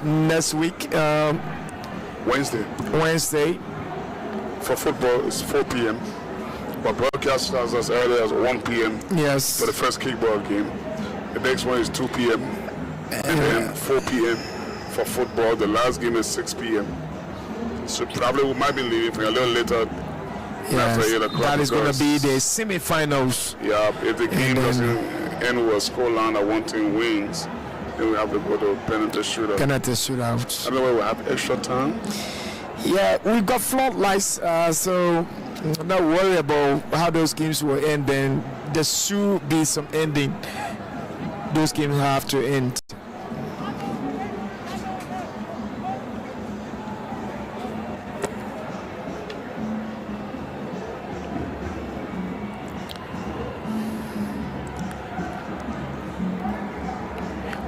next week. Wednesday. For football, it's 4 p.m. But broadcast starts as early as 1 p.m. Yes. For the first kickball game. The next one is 2 p.m. And then 4 p.m. for football. The last game is 6 p.m. So probably we might be leaving a little later. Yes, after 8 o'clock. that is going to be the semi-finals. Yeah, if the game doesn't end with a scoreline that one team wins, then we have to go to penalty shootout. I don't know whether we have extra time. Yeah, we've got floodlights, so I'm not worried about how those games will end. Then there should be some ending. Those games have to end.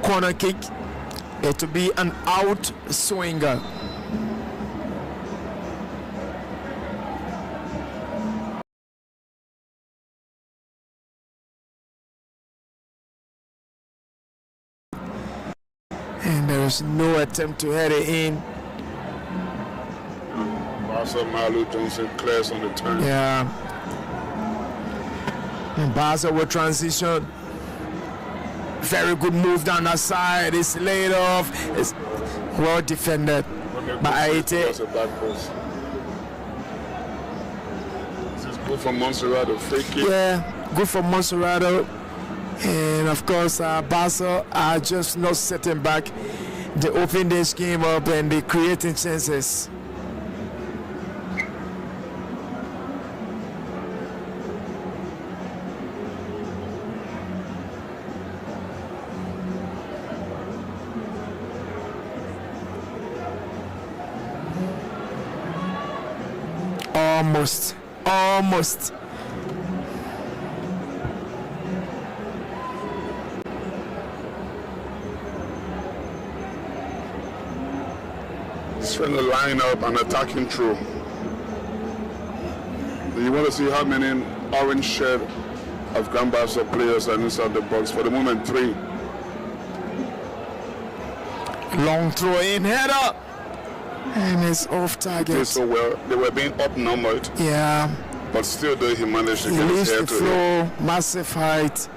Corner kick, it will be an out swinger. And there is no attempt to head it in. Bassa, Malu, Johnson, Clares on the turn. Yeah. And Bassa will transition. Very good move down that side. It's laid off. It's well defended by Aite. This is good for MONTSERRADO. Free kick. Yeah, good for MONTSERRADO. And of course, Bassa are just not setting back. They open this game up and they creating chances. Almost. He's trying to line up an attacking throw. You want to see how many orange shirt Afghan Bassa players are inside the box. For the moment, 3. Long throw in, header. And it's off target. They did so well. They were being outnumbered. Yeah. But still, though, he managed to he get his leaves hair the to floor, massive height.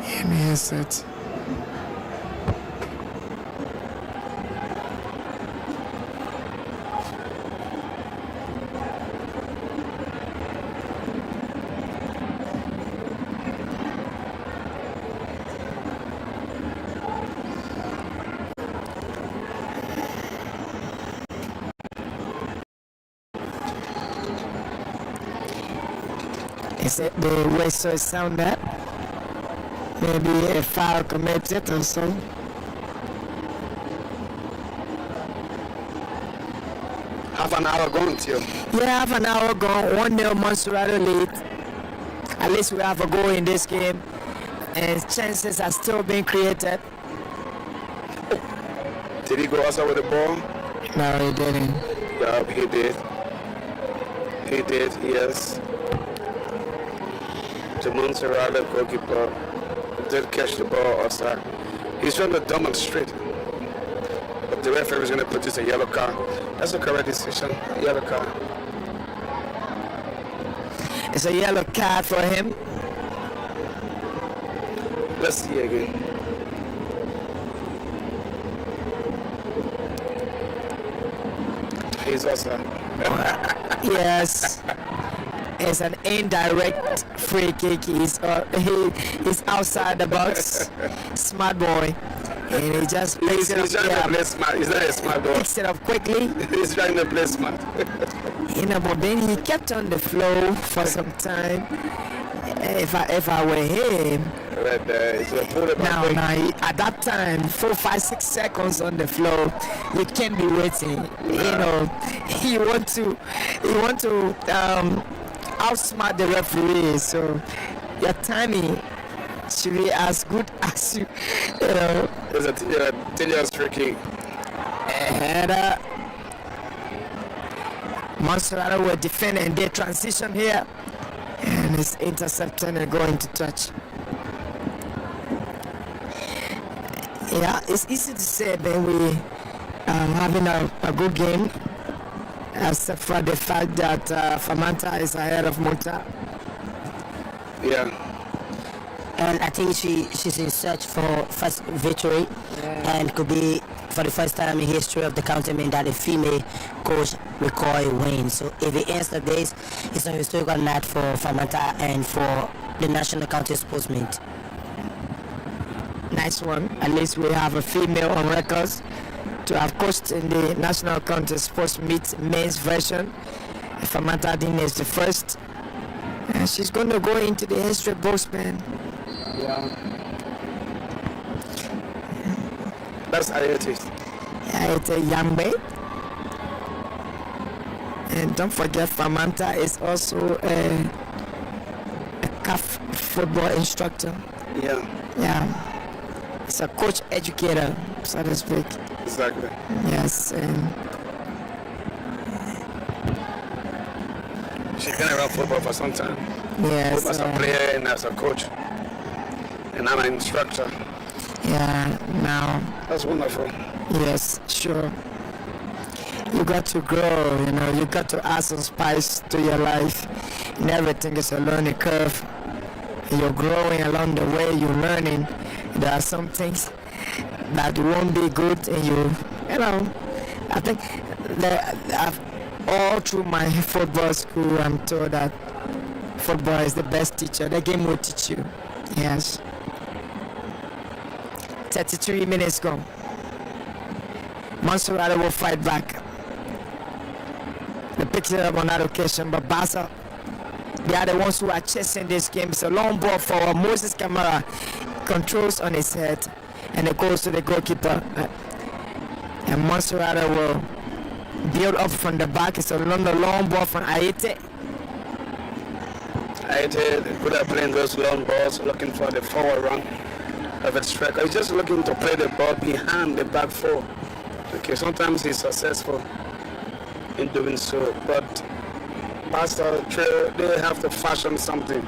And he hits it. Is it the whistle sound that? Maybe a foul committed or so. Half an hour gone, too. Yeah, half an hour gone. 1-0 MONTSERRADO lead. At least we have a goal in this game. And chances are still being created. Did he go outside with the ball? No, he didn't. Yeah, he did. He did, yes. The MONTSERRADO goalkeeper did catch the ball outside. He's trying to demonstrate. But the referee is going to produce a yellow card. That's the correct decision. A yellow card. It's a yellow card for him. Let's see again. He's outside. Yes. It's an indirect free kick. He's outside the box. Smart boy. And he just He's trying to play smart. He's not a smart boy. picks it up quickly. He's trying to play smart. But then he kept on the flow for some time. If I were him, Right there. He's going to pull it back. now at that time, 4, 5, 6 seconds on the floor, you can't be waiting. You want to outsmart the referee. So your timing should be as good as you know. There's a dangerous free kick. Header. MONTSERRADO will defend and they transition here. And it's intercepted and going to touch. Yeah, it's easy to say that we having a good game, except for the fact that Famanta is ahead of Monta. Yeah. And I think she's in search for first victory, and could be for the first time in history of the county mean that a female coach record a win. So if it ends like this, it's a historical night for Famanta and for the National County Sports Meet. Nice one. At least we have a female on records to have coached in the National County Sports Meet men's version. Famanta Dine is the first. And she's going to go into the history books, man. Yeah. That's how it is. Yeah, it's a young babe. And don't forget, Famanta is also a CAF football instructor. Yeah. Yeah. It's a coach educator, so to speak. Exactly. Yes. And She's been around football for some time. yes. Both as a player and as a coach. And I'm an instructor. Yeah. Now. That's wonderful. Yes. Sure. You got to grow. You know. You got to add some spice to your life. And everything is a learning curve. And you're growing along the way. You're learning. There are some things that won't be good, and you know. I think that all through my football school, I'm told that football is the best teacher. The game will teach you. Yes. 33 minutes gone. MONTSERRADO will fight back. The picture up on that occasion, but Bassa, they are the ones who are chasing this game. It's a long ball for Moses Camara, controls on his head, and it goes to the goalkeeper. And MONTSERRADO will build up from the back. It's a long ball from Aite. Aite could have played those long balls, looking for the forward run of a striker. He's just looking to play the ball behind the back four. Okay, sometimes he's successful in doing so, but Bassa, they have to fashion something.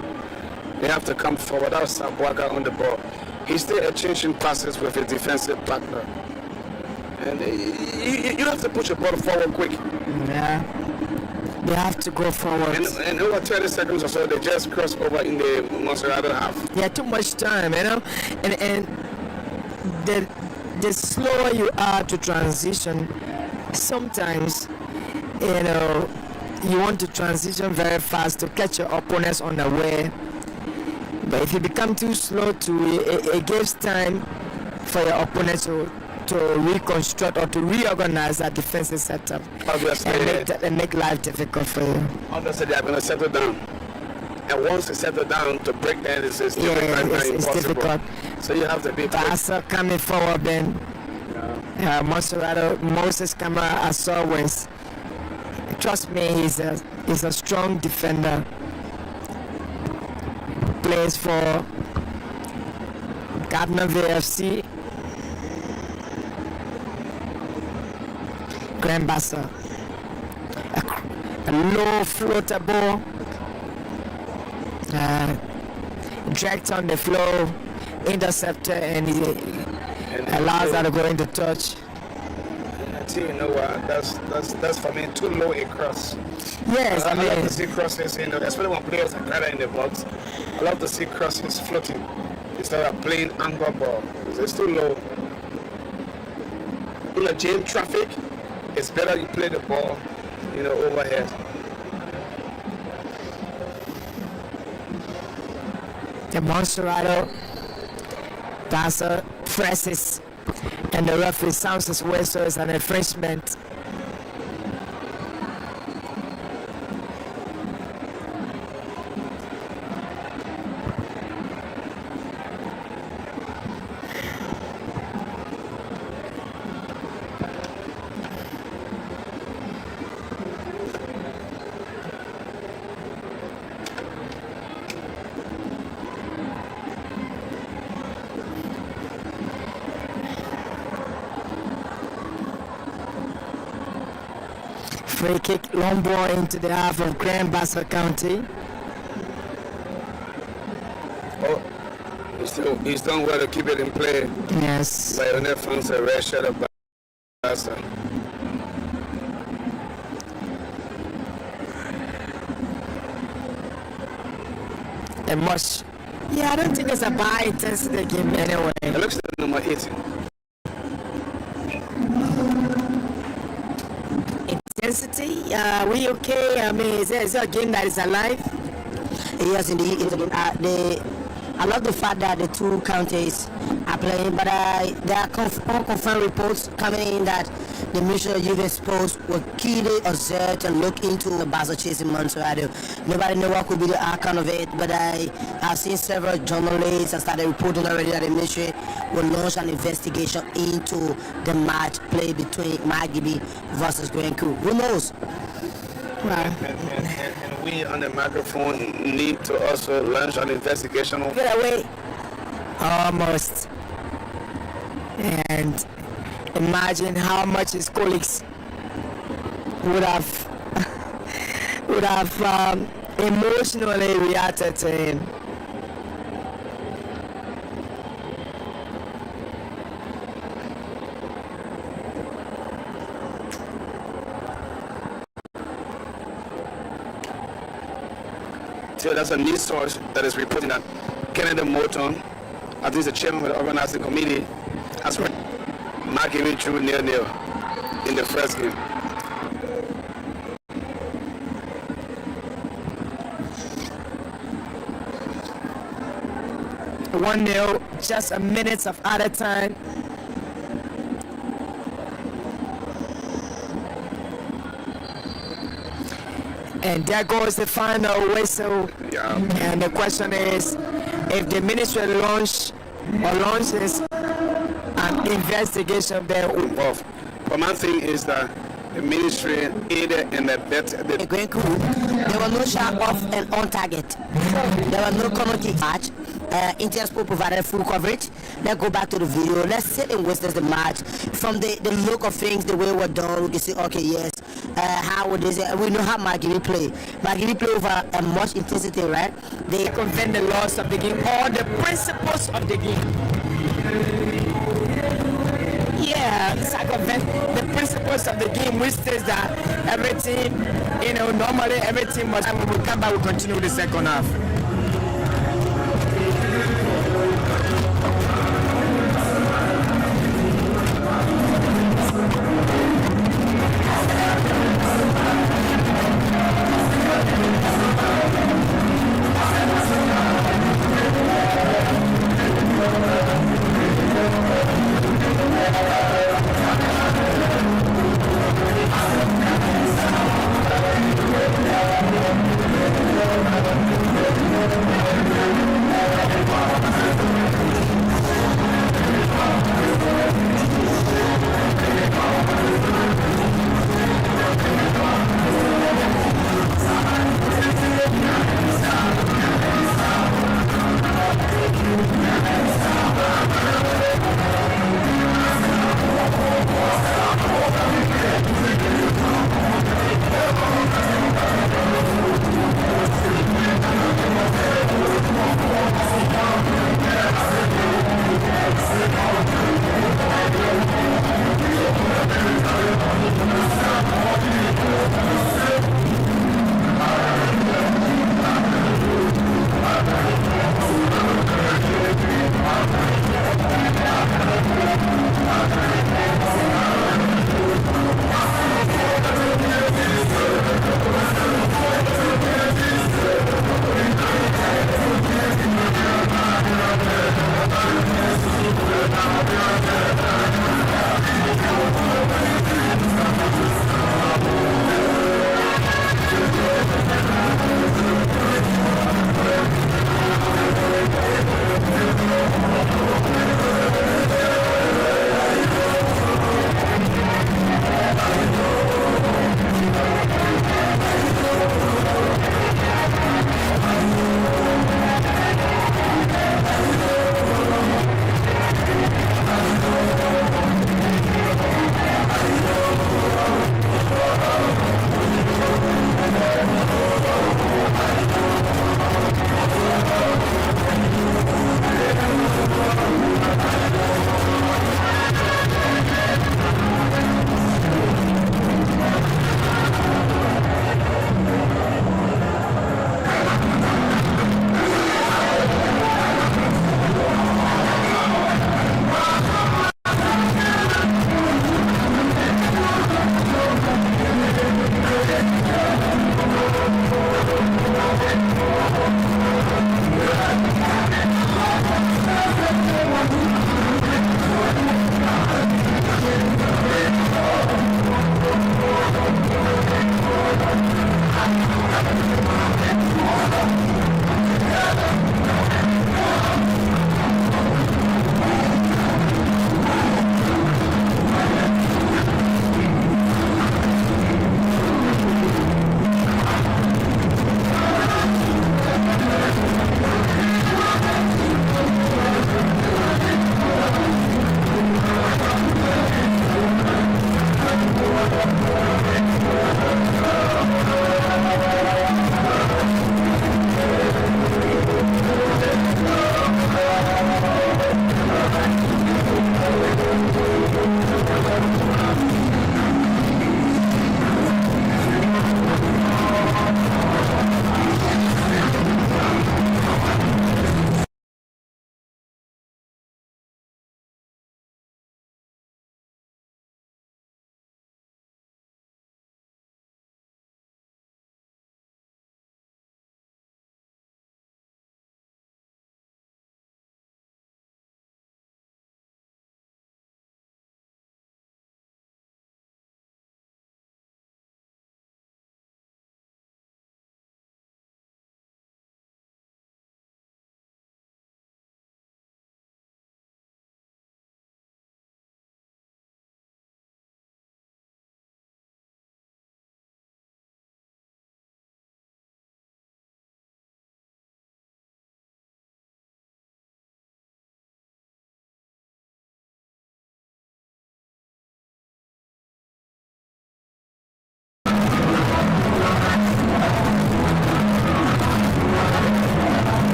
They have to come forward. That's Sabuaga on the ball. He's still exchanging passes with his defensive partner. And you have to push the ball forward quick. Yeah. They have to go forward. And over 20 seconds or so, they just cross over in the MONTSERRADO half. Yeah, too much time, you know. And the slower you are to transition, sometimes, you know, you want to transition very fast to catch your opponents on the way. But if you become too slow, it gives time for your opponents to reconstruct or to reorganize that defensive setup. Obviously, and make life difficult for you. Obviously, they are going to settle down. And once they settle down, to break that is It's impossible. difficult. So you have to be quick. Bassa coming forward, then MONTSERRADO, Moses Camara, as always. Trust me, he's a strong defender. Plays for Gardner VFC. Grand Bassa. A low floater ball. Dragged on the flow, interceptor, and he allows that to go into touch. You know what? That's for me too low a cross. Yes, I I love mean, to see crosses, especially when players are gathered in the box. I love to see crosses floating instead of playing angle ball. It's too low. In a jam traffic, it's better you play the ball, overhead. the MONTSERRADO Bassa presses, and the referee sounds his whistle. It's an infringement. Free kick, long ball into the half of Grand Bassa County. Oh, it's So he's done well to keep it in play. Yes. Lionel finds a red shirt of Bassa. A much. Yeah, I don't think it's a high intensity game anyway. It looks like number 8. Intensity? We okay? I mean, is there a game that is alive? Yes, indeed. It's a game. I love the fact that the two counties are playing, but there are unconfirmed reports coming in that the Ministry of Youth and Sports will keenly observe and look into the Bassa chasing MONTSERRADO. Nobody knows what could be the outcome of it, but I have seen several journalists and started reporting already that the Ministry will launch an investigation into the match play between Margibi versus Grand Crew. Who knows? And we on the microphone need to also launch an investigation. Give it away. Almost. And imagine how much his colleagues would have emotionally reacted to him. So that's a news source that is reporting that Kennedy Moulton, at least the chairman of the organizing committee, has Margibi drew 0-0 in the first game. One 0, just a minute of added time. And there goes the final whistle. Yeah. And the question is, if the ministry launches an investigation, then But my thing is that the ministry aided and abetted The Grand Crew, there was no shot off and on target. There was no corner kick match. Intersport provided full coverage. Let's go back to the video. Let's sit and witness the match. From the look of things, the way it was done, we can say, okay, yes. How would this? We know how Margibi play. Margibi play over a much intensity, right? They circumvent the laws of the game or the principles of the game. Yeah, circumvent the principles of the game, which says that everything, normally everything must. When we come back, we continue the second half.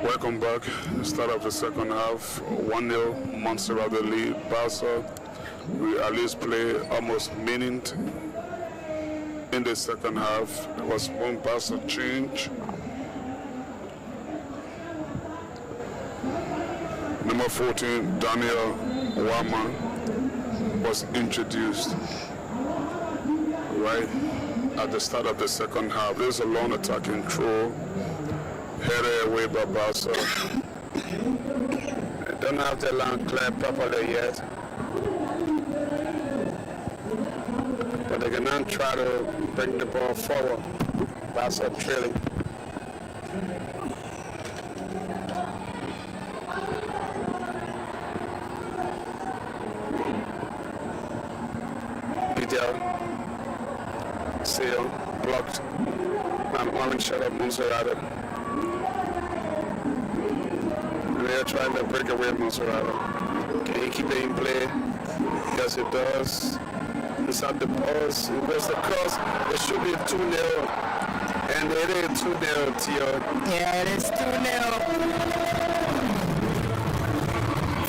Welcome back. Start of the second half. 1-0 MONTSERRADO lead. Bassa we at least play almost minute in the second half. There was one Bassa change. Number 14, Daniel Wama, was introduced right at the start of the second half. There's a long attacking throw. Headed away by Bassa. They don't have the line clear properly yet. But they can now try to bring the ball forward. Bassa trailing. Video. Seal. Blocked. Orange shot of MONTSERRADO. They're trying to break away MONTSERRADO. Can he keep it in play? Yes, it does. Inside the post, it goes across. It should be 2-0. And it is 2-0, Tio. Yeah, it is 2-0.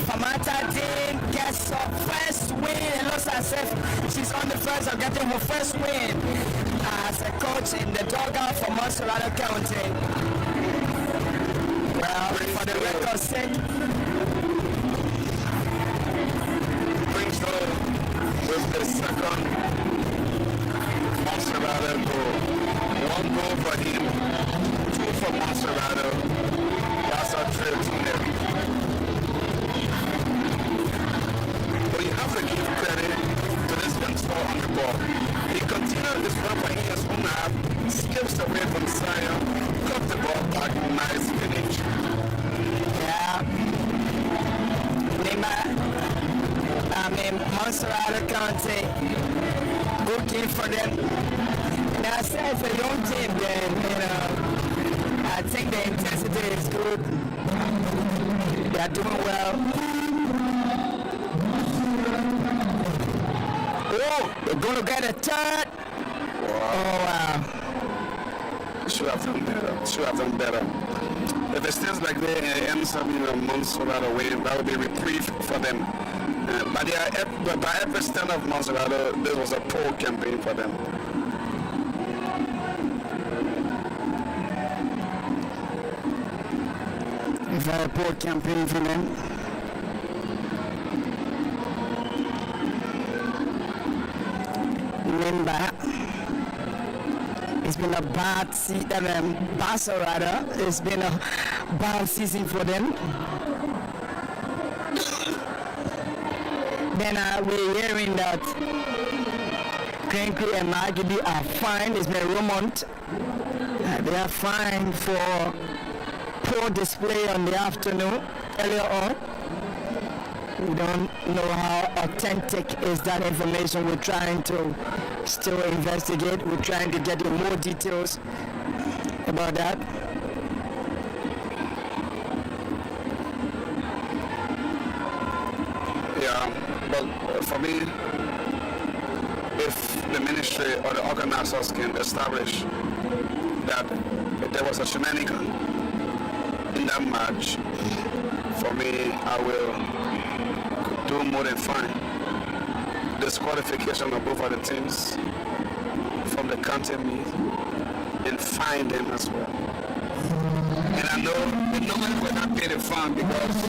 Famata Dean gets her first win. It looks as if she's on the verge of getting her first win as a coach in the dugout for MONTSERRADO County. Well, for the record's sake, Brings her with the second MONTSERRADO goal. 1 goal for him, 2 for MONTSERRADO. Bassa trail 2-0. But you have to give credit to this youngster on the ball. He continued his run by his own half, skips away from Zion, cut the ball back, nice finish. yeah. MONTSERRADO County, good team for them. And I said it's a young team then, you know. I think the intensity is good. They are doing well. Oh, they're going to get a third. Oh, wow. Should have done better. Should have done better. If it stays like that and it ends up in a MONTSERRADO win, that would be a reprieve for them. By every stand of MONTSERRADO, this was a poor campaign for them. A very poor campaign for them. Remember, It's been a bad Bassa rather. It's been a bad season for them. Then we're hearing that Cranky and Margibi are fined. It's been rumored they are fined for poor display on the afternoon earlier on. We don't know how authentic is that information. We're trying to still investigate. We're trying to get you more details about that. Yeah, but for me, if the ministry or the organizers can establish that there was a shenanigan in that match, for me, I will do more than fine. Disqualification of both of the teams from the county meet and fine them as well. And I know nobody will not pay the fine because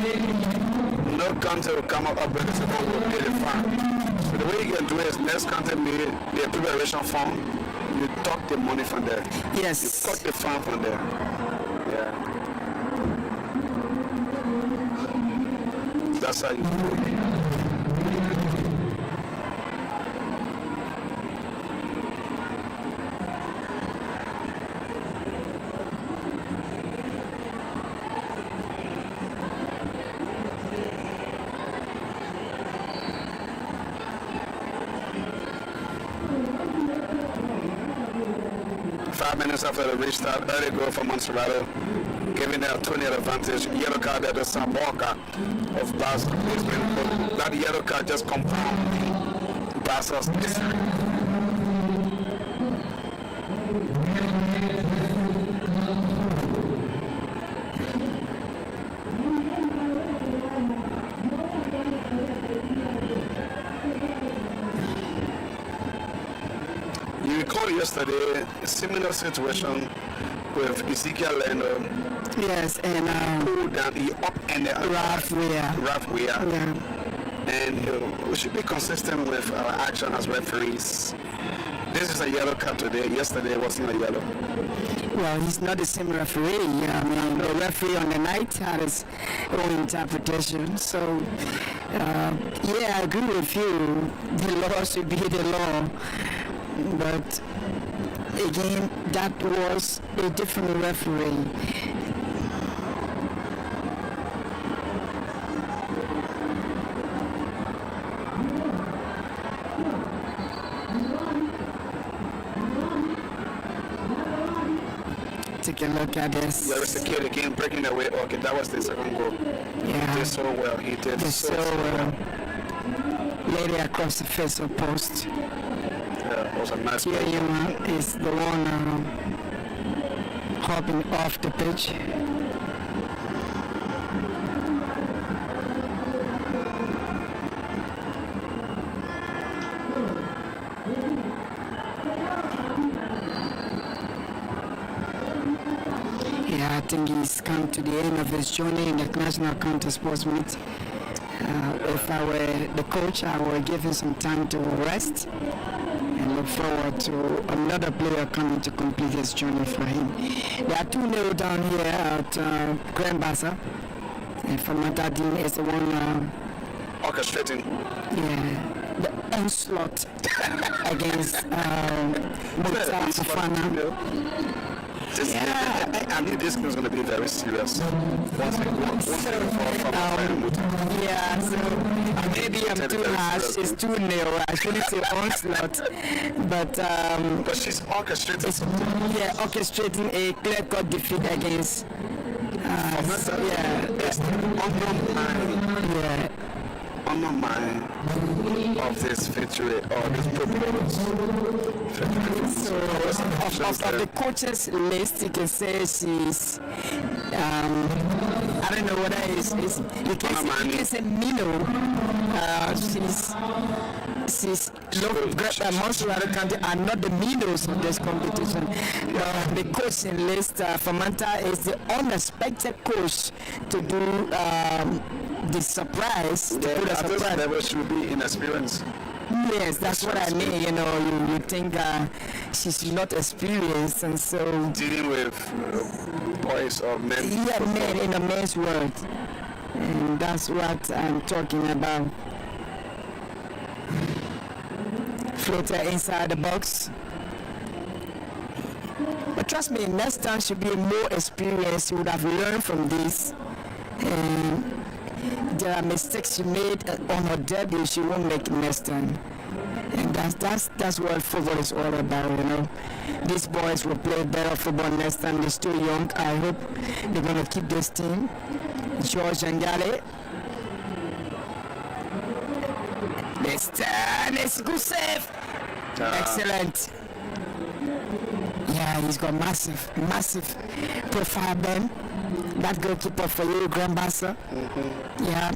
no county will come up with it and will pay the fine. So the way you can do it is next county meet, the preparation fund, you talk the money from there. Yes. You cut the fine from there. Yeah. That's how you do it. 5 minutes after the restart, early goal for MONTSERRADO, giving them a 20 advantage. Yellow card at the Samboka of Bassa. That yellow card just compounded Bassa's history. You recall yesterday a similar situation with Ezekiel and Yes, and pulled down the up and the Ralph Weir. Yeah. And we should be consistent with our action as referees. This is a yellow card today. Yesterday wasn't a yellow. Well, he's not the same referee. I mean, the referee on the night had his own interpretation. So, yeah, I agree with you. The law should be the law. But again, that was a different referee. Take a look at this. There is a kid again breaking away. Okay, that was the second goal. Yeah. He did so well. He did so well. Laid it across the face of post. Yeah, it was a nice Here play. you is the one hopping off the pitch. Yeah, I think he's come to the end of his journey in the National Counter Sports Meet. If I were the coach, I would give him some time to rest and look forward to another player coming to complete his journey for him. There are 2-0 down here at Grand Bassa. And Famatadin is the one Orchestrating. yeah, the onslaught against Mukhtar Fofana. I knew this was going to be very serious. Once they Yeah, so maybe I'm too harsh. It's 2-0. I shouldn't say onslaught, but she's orchestrating something. yeah, orchestrating a clear-cut defeat against. It's on my mind of this victory or this performance. So, of the coaches list, you can say she's, I don't know what that is. You can say Mino. She's MONTSERRADO County are not the Minos of this competition. The coaching list for Manta is the unexpected coach to do the surprise. To put a surprise. Level should be inexperienced. Yes, that's what I mean. You know, you think she's not experienced, and so Dealing with boys or men. yeah, men in a men's world, and that's what I'm talking about. Floater inside the box. But trust me, next time she'll be more experienced. She would have learned from this. And there are mistakes she made on her debut. She won't make it next time. And that's what football is all about, you know. These boys will play better football next time. They're still young. I hope they're gonna keep this team. George Angale. This time it's good save. Excellent. Yeah, he's got massive profile, Ben. That goalkeeper for you, Grand Bassa. Yeah.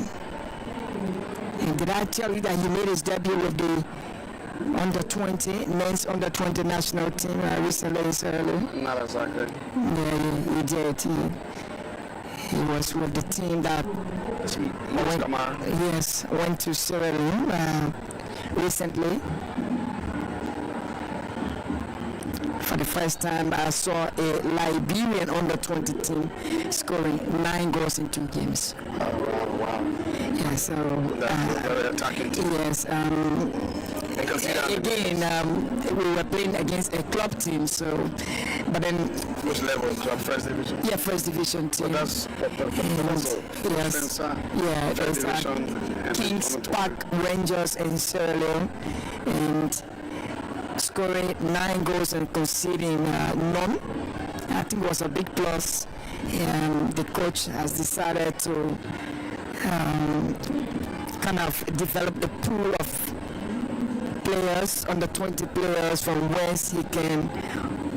And did I tell you that he made his debut with the under 20, men's under 20 national team recently in Sierra Leone? Not exactly. Yeah, he did. He was with the team that went to Sierra Leone recently. For the first time, I saw a Liberian under 20 team scoring 9 goals in 2 games. Oh, wow. Yeah, so very attacking team. yes. Again, we were playing against a club team, so but then Which level? Club first division? yeah, first division team. But that's Yes. Yeah, first it's division. And Kings Park Rangers in Sierra Leone, and scoring 9 goals and conceding none. I think it was a big plus. The coach has decided to kind of develop the pool of players, under 20 players, from whence he can,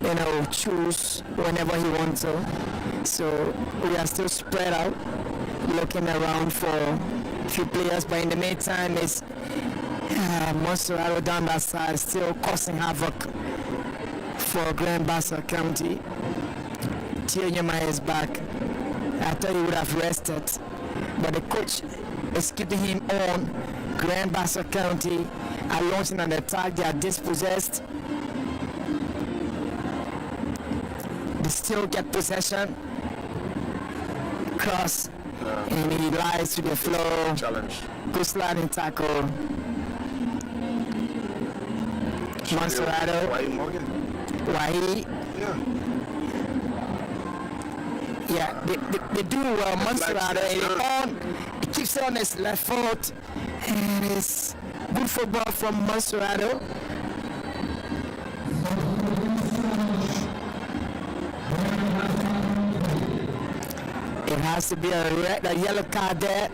you know, choose whenever he wants to. So we are still spread out, looking around for a few players, but in the meantime, it's MONTSERRADO down that side, still causing havoc for Grand Bassa County. Tionyama is back. I thought he would have rested, but the coach is keeping him on. Grand Bassa County are launching an attack. They are dispossessed. They still get possession. Cross, and he lies to the floor. challenge. Good sliding tackle. MONTSERRADO. Why Morgan? Why? Yeah, they do well. MONTSERRADO, he keeps it on his left foot, and it's good football from MONTSERRADO. It has to be a yellow card there.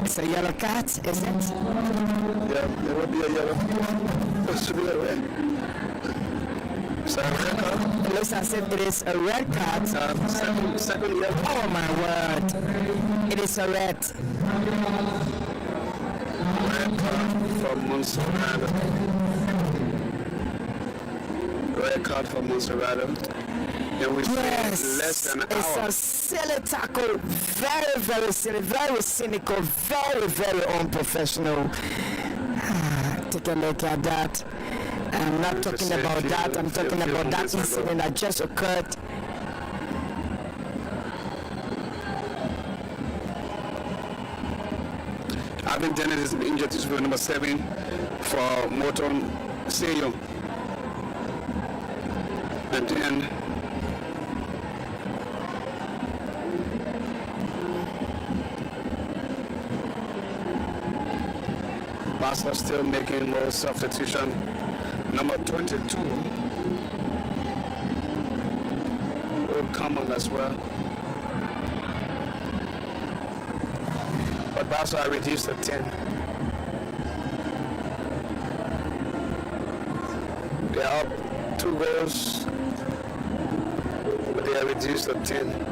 It's a yellow card, is it? Yeah, there will be a yellow. It should be a red. Is that a red card? It looks as if it is a red card. Second yellow. Oh my word. It is a red. Red card for MONTSERRADO. Red card for MONTSERRADO. And we Yes, less than an it's hour. a silly tackle. Very, very silly. Very cynical. Very, very unprofessional. Take a look at that. I'm not talking about that. I'm talking about that incident that just occurred. Alvin Dennis is injured to number 7 for Morton Seyo. And then Bassa still making more substitution. Number 22 will come on as well. But Bassa reduced to 10. They are up 2 goals, but they are reduced to 10.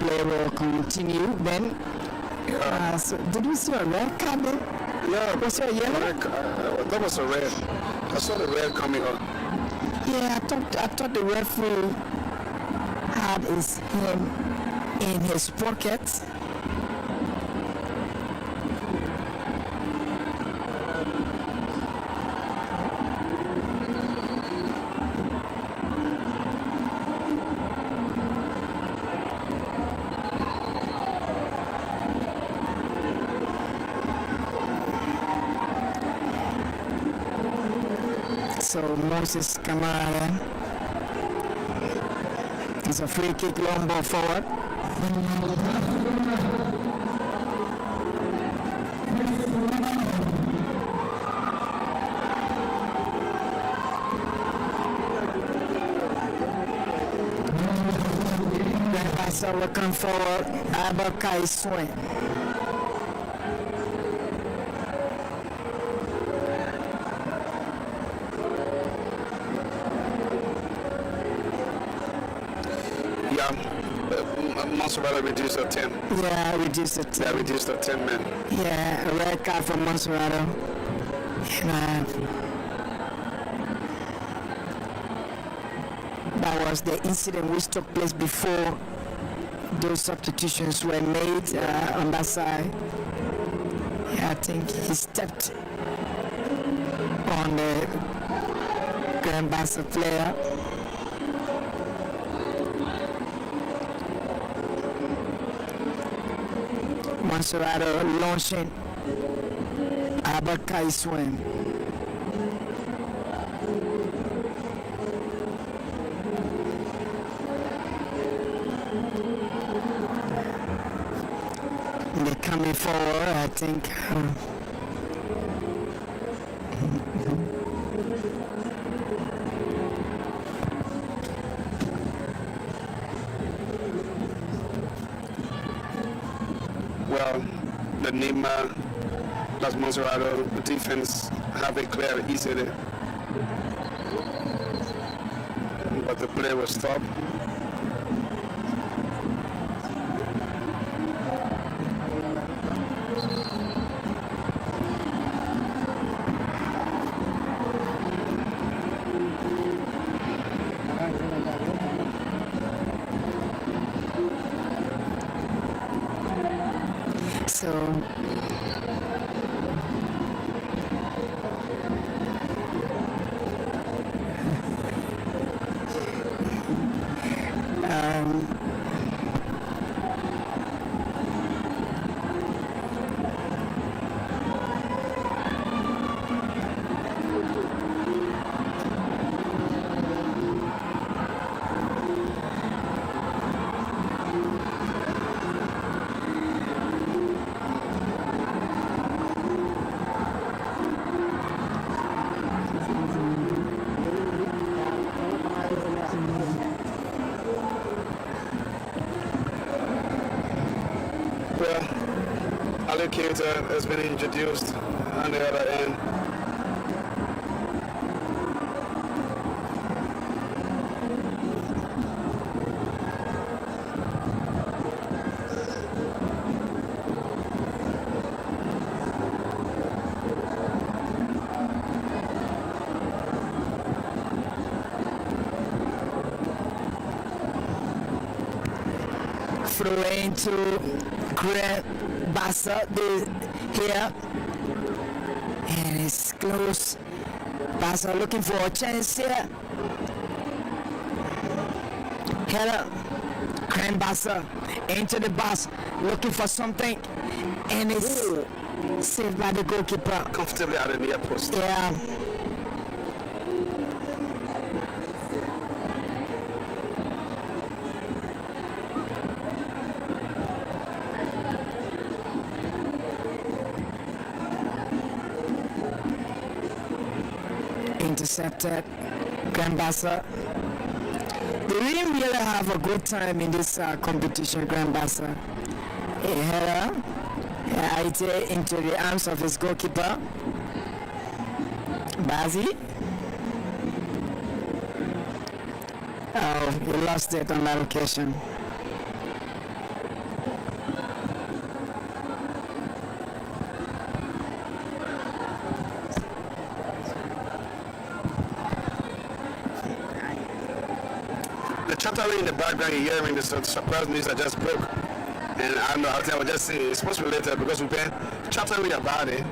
play will continue. Then, so did you see a red card then? Yeah, Was it a yellow? that was a red. I saw the red coming up. Yeah, I thought the referee had his hand in his pocket. So Moses Kamara. It's a free kick, long ball forward. Bassa looking forward. Abakai swing. MONTSERRADO reduced to 10. Yeah, reduced to 10. Yeah, reduced to 10 men. Yeah, a red card for MONTSERRADO. And that was the incident which took place before those substitutions were made on that side. Yeah, I think he stepped on the Grand Bassa player. MONTSERRADO launching Abakai swing. They're coming forward, I think. Well, the Nima, that's MONTSERRADO, the defense have it clear easily. But the play was stopped. So allocator has been introduced on the other end. throw into Grand Bassa here, and it's close. Bassa looking for a chance here. Header, Grand Bassa into the box, looking for something, and it's saved by the goalkeeper. Comfortably out of the near post. Yeah. Intercepted, Grand Bassa. They didn't really have a good time in this competition, Grand Bassa. A header, right into the arms of his goalkeeper, Bazi. Oh, he lost it on that occasion. chattering in the background, you're hearing the surprise news I just broke. And I don't know, I was just saying, it's supposed to be later because we've been chattering about it.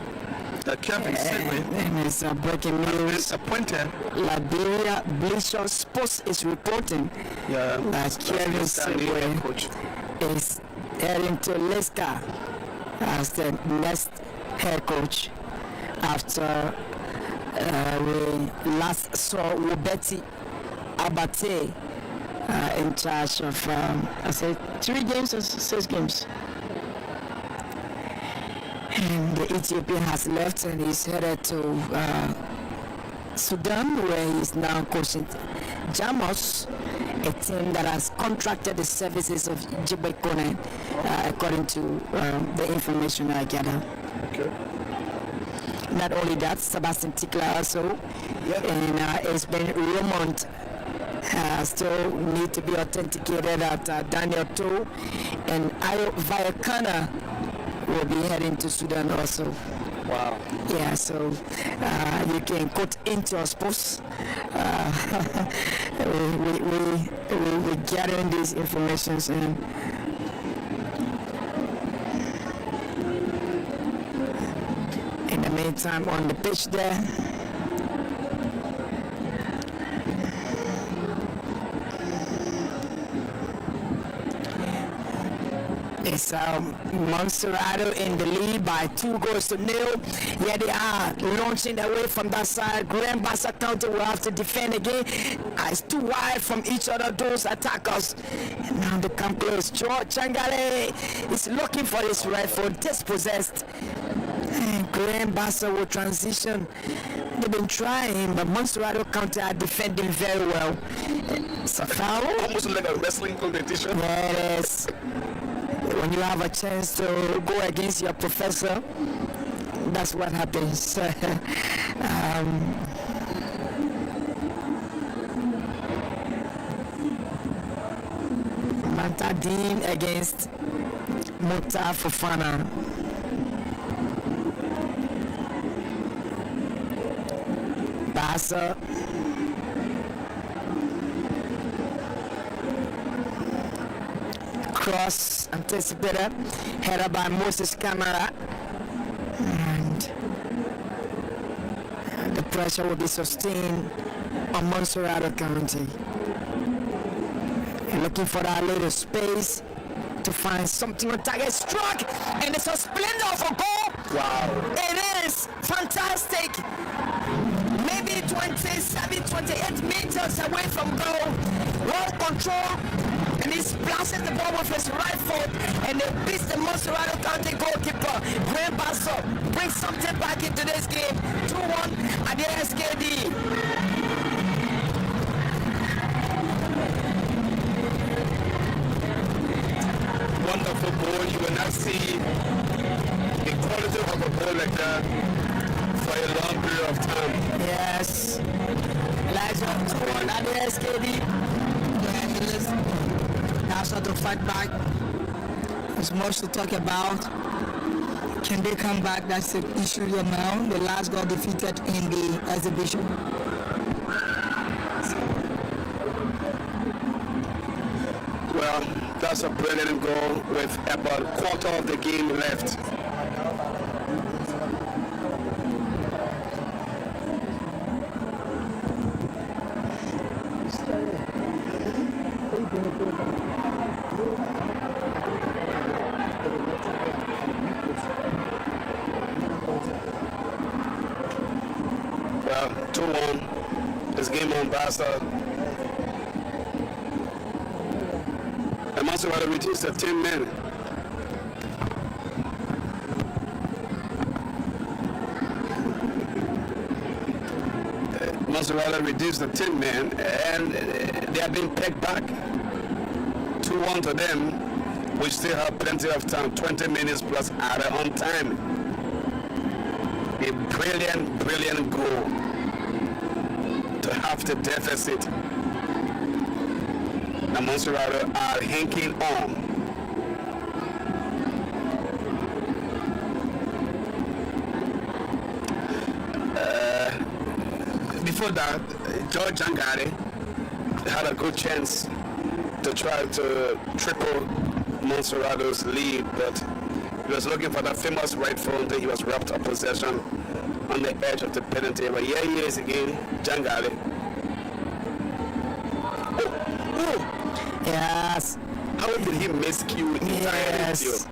That Kevin And it's breaking news. Disappointed. Liberia Bleacher Sports is reporting that Kevin Sidway coach is heading to Leicester as the next head coach after we last saw Wobeti Abate in charge of I said 3 games or 6 games. And the Ethiopian has left and he's headed to Sudan, where he's now coaching Jamos, a team that has contracted the services of Jibekone, according to the information I gather. Okay. Not only that, Sebastian Tikla also, and it's been rumored still need to be authenticated that Daniel To and Ayo Vayakana will be heading to Sudan also. Wow. Yeah, so you can quote into our sports. We gathering these informations and in the meantime on the pitch there. It's MONTSERRADO in the lead by 2-0. Yeah, they are launching away from that side. Bassa County will have to defend again. It's too wide from each other, those attackers. And now the camp close. George Changale is looking for his rifle, dispossessed. And Bassa will transition. They've been trying, but MONTSERRADO County are defending very well. It's a foul. Almost like a wrestling competition. Yes. When you have a chance to go against your professor, that's what happens. Mantadine against Muta Fofana. Bassa. Cross anticipated, headed by Moses Camara, and the pressure will be sustained on MONTSERRADO County. And looking for that little space to find something on target. Struck, and it's a splendor of a goal. Wow. It is fantastic. Maybe 27, 28 meters away from goal. Well control. And he splashes the ball with his right foot and they beats the MONTSERRADO County goalkeeper. Bassa brings something back into this game. 2-1 at the SKD. Wonderful ball. You will not see the quality of a ball like that for a long period of time. Yes. Elijah, 2-1 at the SKD. Now start to fight back. There's much to talk about. Can they come back? That's the issue here now. The last got defeated in the exhibition. Well, that's a brilliant goal with about a quarter of the game left. Well, 2-1. This game on Bassa. And MONTSERRADO reduced to 10 men. MONTSERRADO reduced to 10 men, and they have been pegged back. 2-1 to them. We still have plenty of time, 20 minutes plus added on time. A brilliant, brilliant goal to half the deficit. And MONTSERRADO are hanging on. Before that, George Jangare had a good chance to try to triple MONTSERRADO's lead, but he was looking for that famous right foot until he was wrapped up possession on the edge of the penalty area. Here he is again, Jangali. Yes. How did he miscue entirely? Yes.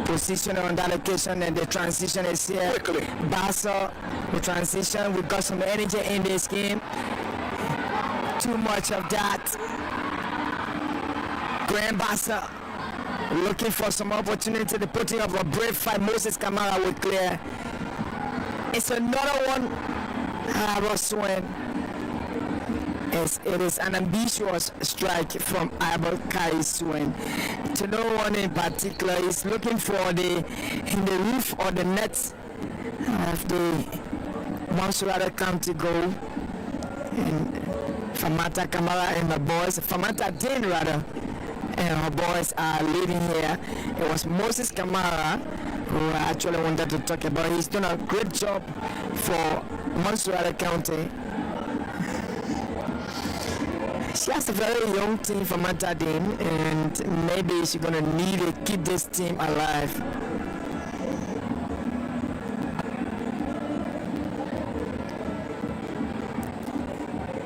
Position on that occasion, and the transition is here. Quickly. Bassa, the transition. We got some energy in this game. Too much of that. Grand Bassa looking for some opportunity. The putting of a brave fight. Moses Kamara will clear. It's another one. Ross Swain. It is an ambitious strike from Abel Kai Swain. To no one in particular is looking for in the roof or the net of the MONTSERRADO County goal. And Famata Kamara and the boys, Famata Dane rather, and her boys are leading here. It was Moses Kamara who I actually wanted to talk about. He's done a great job for MONTSERRADO County. She has a very young team from Matadine, and maybe she's going to need to keep this team alive.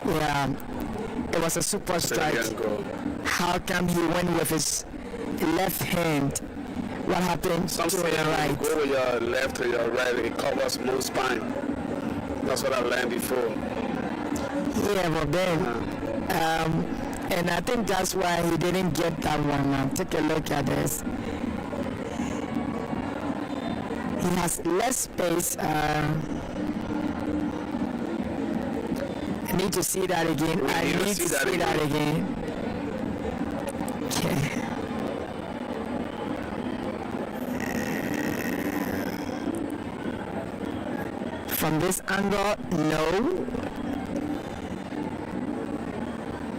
Yeah, it was a super strike. How come he went with his left hand? What happened to the right? Go with your left or your right, it covers most spine. That's what I learned before. Yeah, but then... and I think that's why he didn't get that one. Take a look at this. He has less space. I need to see that again. I need to see that again. Okay. From this angle, no.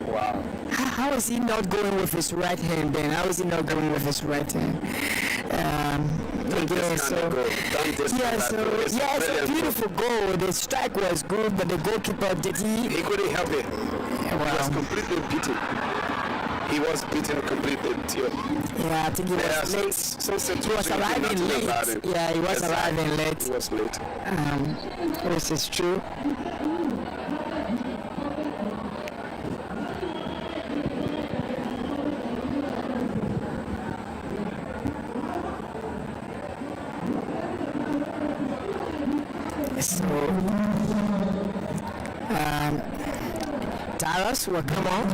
Wow. How is he not going with his right hand then? How is he not going with his right hand? Again, so it's a beautiful goal. The strike was good, but the goalkeeper he couldn't help it. He was completely beaten. He was beaten completely too. Yeah, I think he was late. He was arriving late. Yeah, he was arriving late. He was late. Which is true. So, Taras will come on.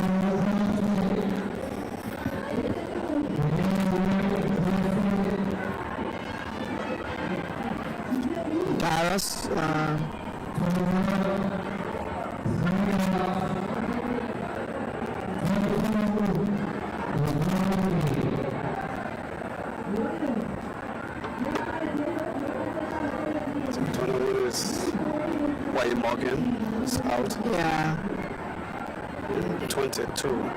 Taras. Morgan is out. Yeah. 22.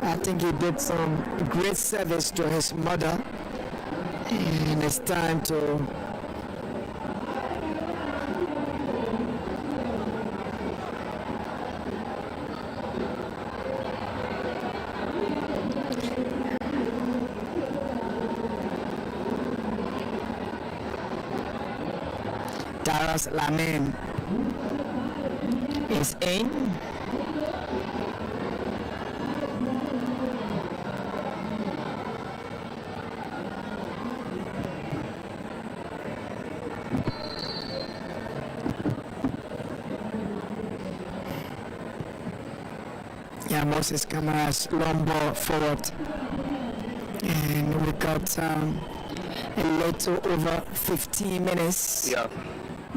I think he did some great service to his mother, and it's time to Taras Lamin is in. Yeah, Moses Kamara's long ball forward, and we got a little over 15 minutes. Yeah.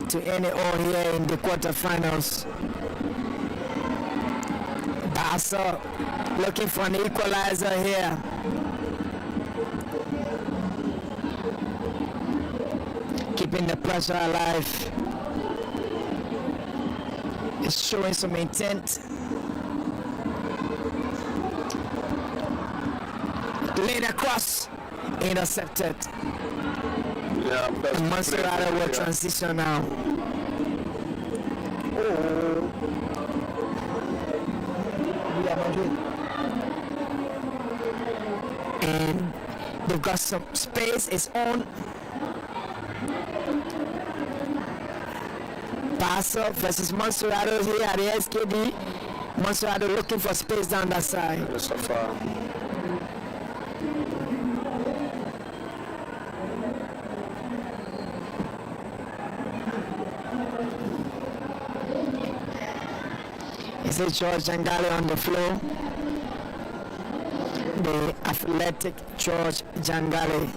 To end it all here in the quarterfinals. Bassa looking for an equalizer here. Keeping the pressure alive. It's showing some intent. Laid across, intercepted. Yeah, and MONTSERRADO will transition now. Oh. They've got some space. It's on. Bassa versus MONTSERRADO here at the SKD. MONTSERRADO looking for space down that side. So far. Is it George Jangale on the floor? The athletic George Jangale.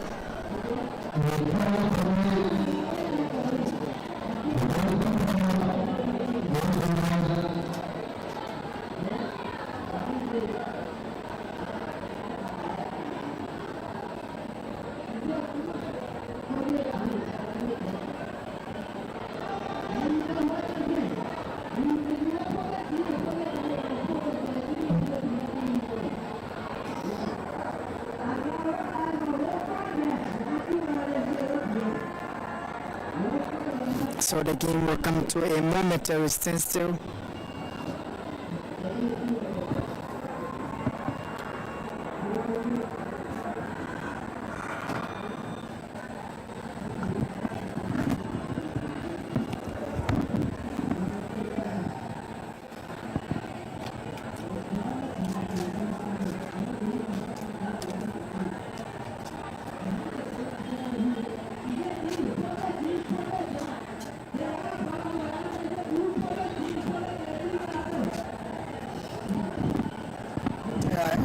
So the game will come to a momentary standstill.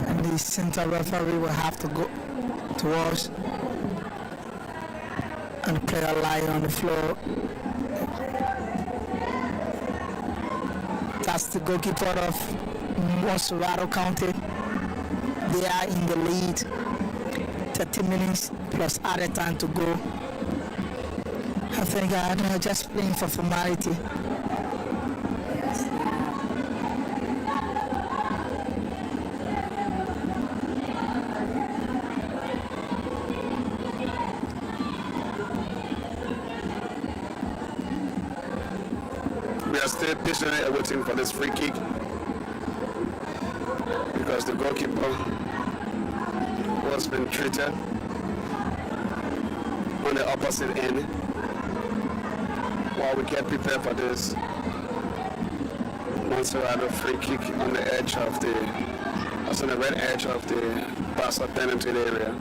And the center referee will have to go towards and the player lying on the floor. That's the goalkeeper of MONTSERRADO County. They are in the lead. 30 minutes plus added time to go. I think they're just playing for formality. We are still patiently waiting for this free kick because the goalkeeper was being treated on the opposite end while we get prepared for this MONTSERRADO free kick on the edge of the, that's on the red edge of the Bassa penalty area.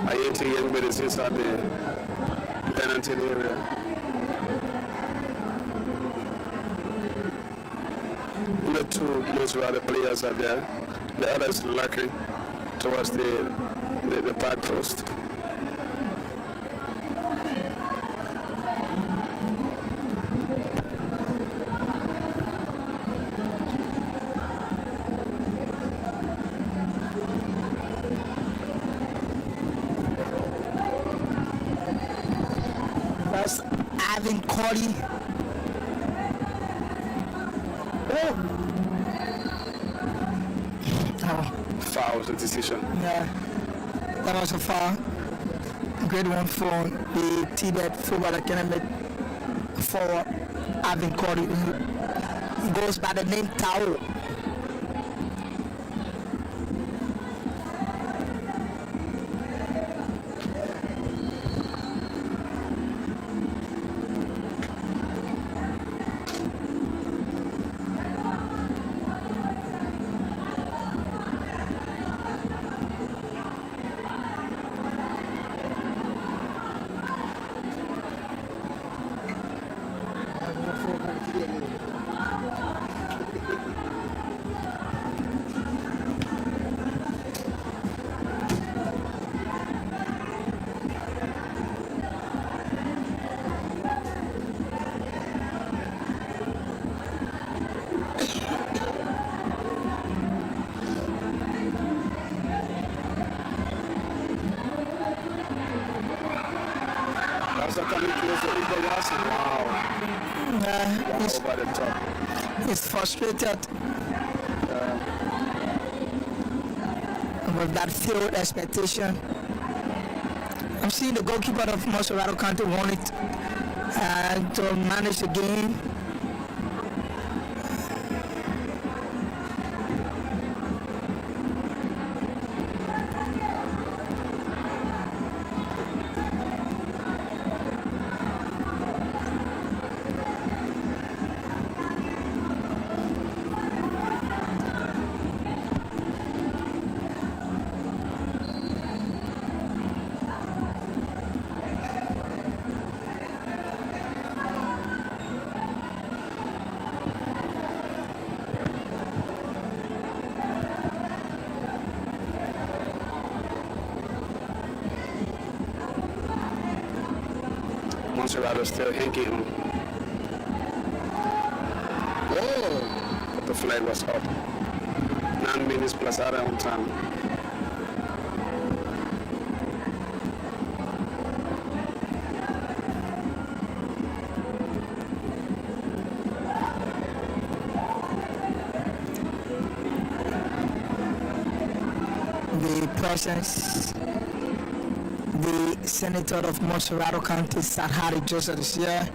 Ayeti Yengbe is inside the penalty area. The two MONTSERRADO players are there. The other is lurking towards the back post. That's Ivan Cody. Foul was the decision. Yeah, that was a foul. Great one for the Tibet Football Academy forward, Ivan Cody. He goes by the name Tao. Over the top. He's frustrated with that failed expectation. I'm seeing the goalkeeper of MONTSERRADO County want it to manage the game. MONTSERRADO still hanging on. Oh! But the flag was up. 9 minutes plus out on time. The presence, the Senator of MONTSERRADO County, Harry Joseph is here,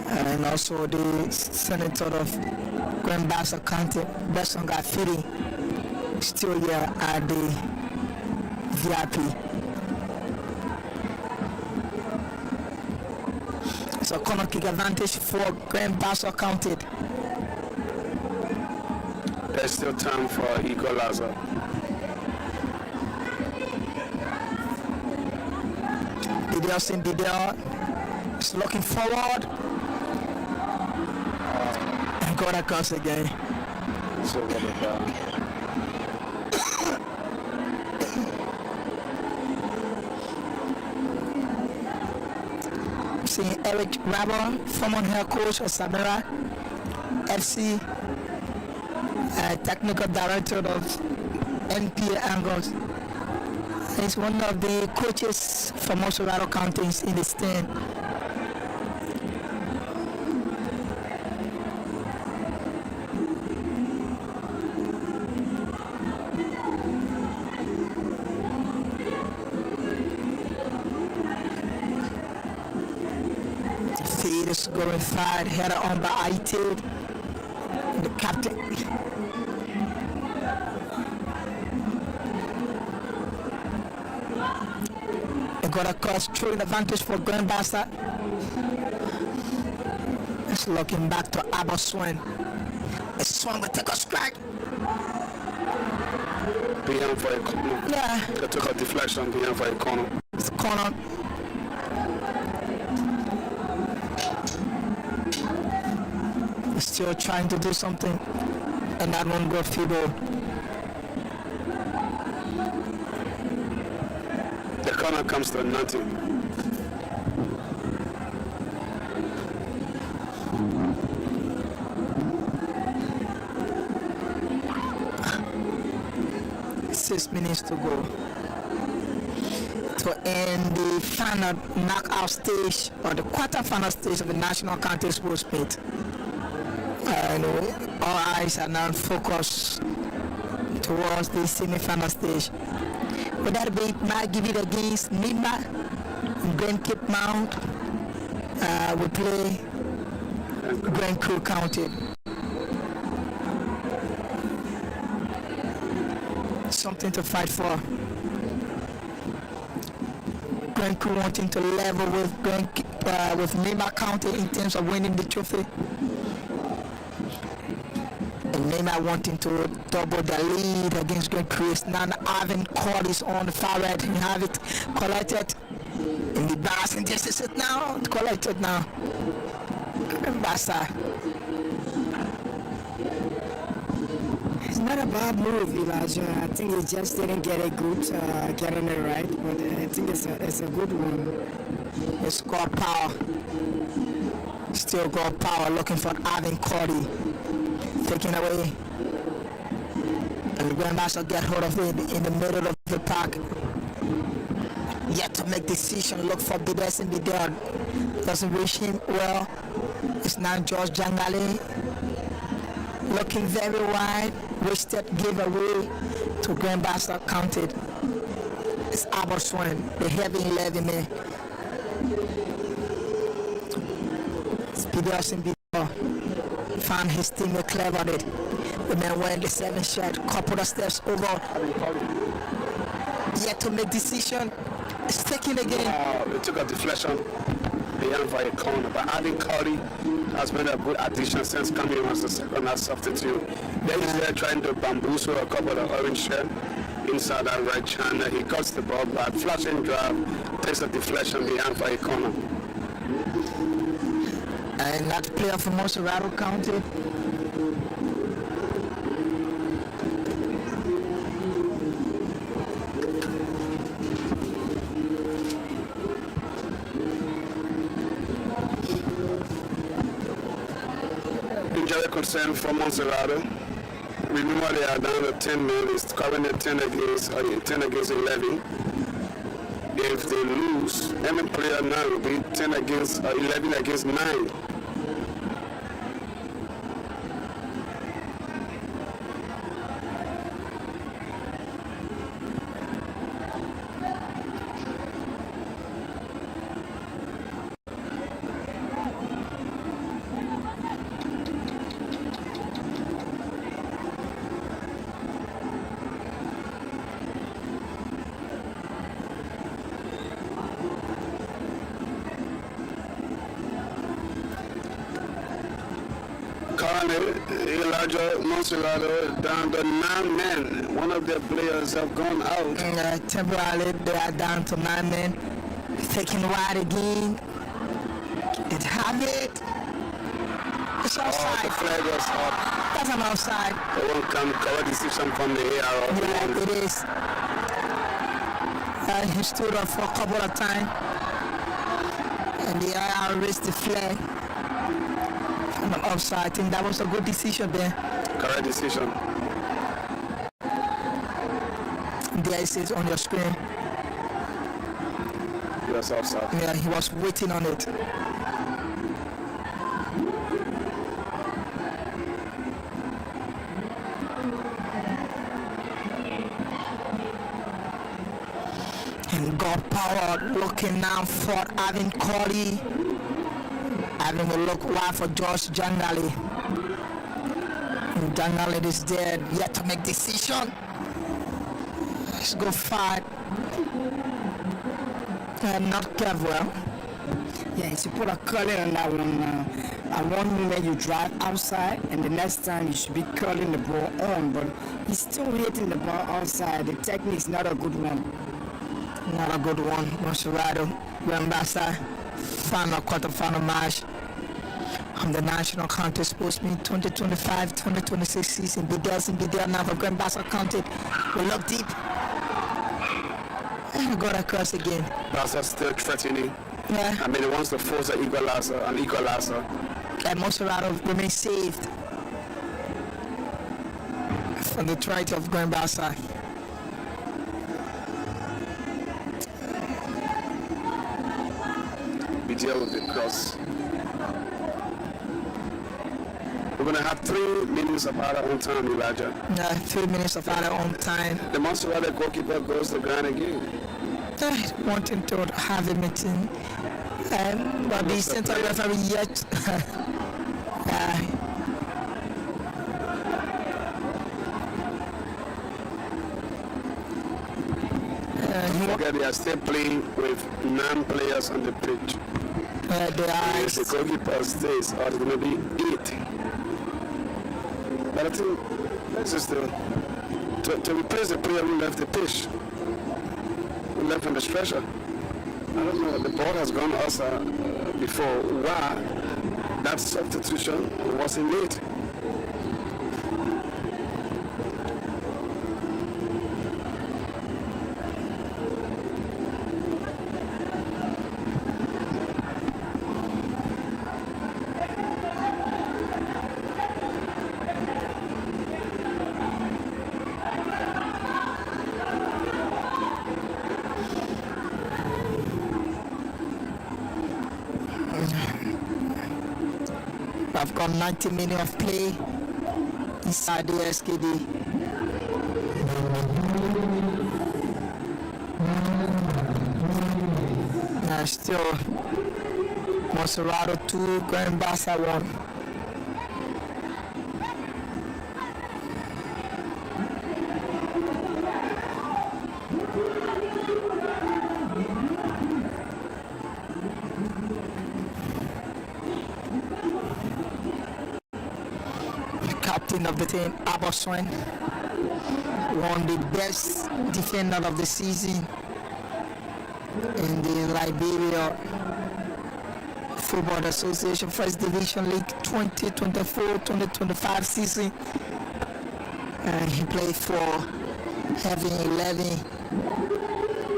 and also the Senator of Bassa County, Besson Gafiri, still here at the VIP. So corner kick advantage for Bassa County. There's still time for equalizer. Didier is looking forward and got across again. So I'm seeing Eric Rabon, former head coach of Samara FC, technical director of NPA Angles. He's one of the coaches from MONTSERRADO counties in the stand. The feed is going fine, header on by Aitil, the captain. Got across, through the advantage for Bassa. It's looking back to Abba Swan. A Swan will take a strike. behind for a corner. Yeah. They took a deflection behind for a corner. It's a corner. Still trying to do something, and that one got feeble. The corner comes to nothing. Six minutes to go to end the final knockout stage or the quarter-final stage of the National County Sports Meet. And all eyes are now focused towards the semi-final stage. Would that be Margibi against Nima, Grand Cape Mount? We play Grand Crew County. Something to fight for. Grand Crew wanting to level with Nima County in terms of winning the trophy. And Neymar wanting to double the lead against Grand Chris. Now Ivan Cord is on the far right. You have it collected in the Bassa, and this is it now. Collected now. Bassa. It's not a bad move, Elijah. I think he just didn't get a good getting it right, but I think it's a good one. It's got power. Still got power. Looking for Ivan Cordy. Taken away, and Bassa get hold of it in the middle of the park. Yet to make decision, look for the best and be done. Doesn't reach him well. It's now George Jangali looking very wide. Wasted giveaway to Bassa counted. It's Aberswan, the heavy 11 man. It's Peterson before. Found his teammate clevered it. The man went the 7 shot, couple of steps over. Yet to make decision. It's taking again. It took a deflection behind for a corner, but Ivan Cody has been a good addition since coming as a second half substitute. Then he's there trying to bamboozle a couple of orange shirt inside that right channel. He cuts the ball back, flashing drive, takes a deflection behind for a corner. And that player from MONTSERRADO County. injury concern for MONTSERRADO. Remember, they are down to 10 men. It's currently 10 against 11. If they lose, any player now will be 10 against 11 against 9. MONTSERRADO down to 9 men. One of their players have gone out. Temporarily, they are down to 9 men. Taking wide again. It have it. It's outside. The flag was up. That's an outside. They won't come cover decision from the AR. Yeah, it is. He stood up for a couple of times. And the AR raised the flag. From the offside. I think that was a good decision there. Correct decision. There it is on your screen. Yes, offside. Yeah, he was waiting on it. And God power looking now for Avin Corley. Avin will look wide for George Jangali. Jangali is there yet to make decision. Let's go fight. Not careful. Yeah, you put a curling on that one. At one moment you drive outside, and the next time you should be curling the ball on, but he's still hitting the ball outside. The technique's not a good one. Not a good one. MONTSERRADO, Bassa, final quarterfinal match on the National County Sportsman 2025-2026 season. Big girls and big girls now for Bassa County. We look deep. And we got across again. Bassa still threatening. Yeah. I mean, he wants to force an equalizer. And MONTSERRADO remains saved from the threat of Bassa. We deal with the cross. We're going to have 3 minutes of our own time, Elijah. 3 minutes of our own time. The MONTSERRADO goalkeeper goes to the ground again. Wanting to have a meeting, but the center referee yet. Forget they are still playing with 9 players on the pitch. If the goalkeeper stays, or it's going to be 8. But I think this is to replace the player who left the pitch, who left on the stretcher. I don't know, the ball has gone outside before. Why that substitution wasn't made? I've got 90 minutes of play inside the SKD. Still MONTSERRADO 2, Bassa 1. Captain of the team, Aboswan, won the best defender of the season in the Liberia Football Association First Division League 2024-2025 season. He played for Heaven 11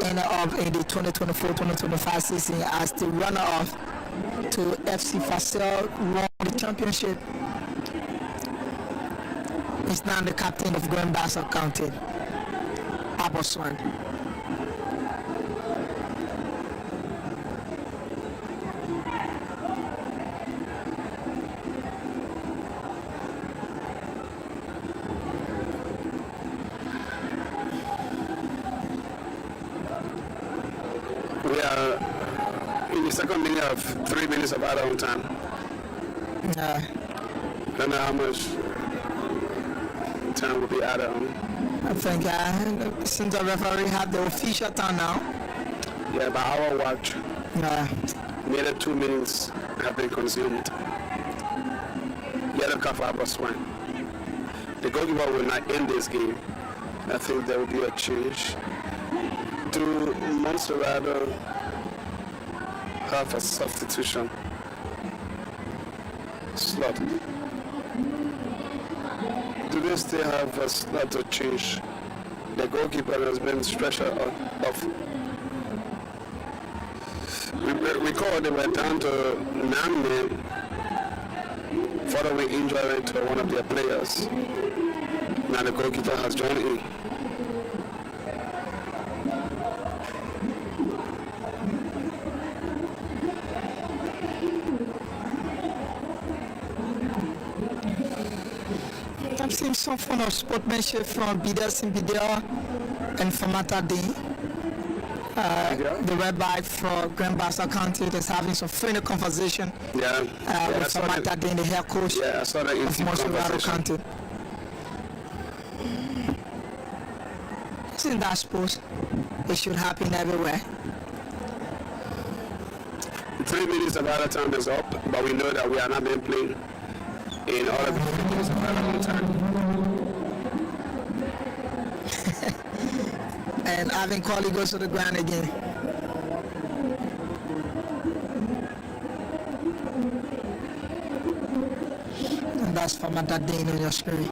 and up in the 2024-2025 season as the runner-up to FC Facel won the championship. is now the captain of Bassa County, Aboswan. We are in the second minute of 3 minutes of add-on time. Don't know how much time will be added on. I think since the referee have the official time now. Yeah, by our watch, nearly 2 minutes have been consumed. Yellow card for Aboswan. The goalkeeper will not end this game. I think there will be a change. Do MONTSERRADO have a substitution slot? Do they still have a slot to change? The goalkeeper has been stretched off. Recall they were down to 9 men following injury to one of their players. Now the goalkeeper has joined in. I'm seeing some form of sportsmanship from Bidas and Bidea and from Matadine. The rabbi for Bassa County is having some friendly conversation with Matadine, the head coach I saw that of MONTSERRADO County. Isn't that sports? It should happen everywhere. 3 minutes of added time is up, but we know that we are not being played in all of the 3 minutes of added time. And Ivan Colley goes to the ground again. And that's from Matadine on your screen.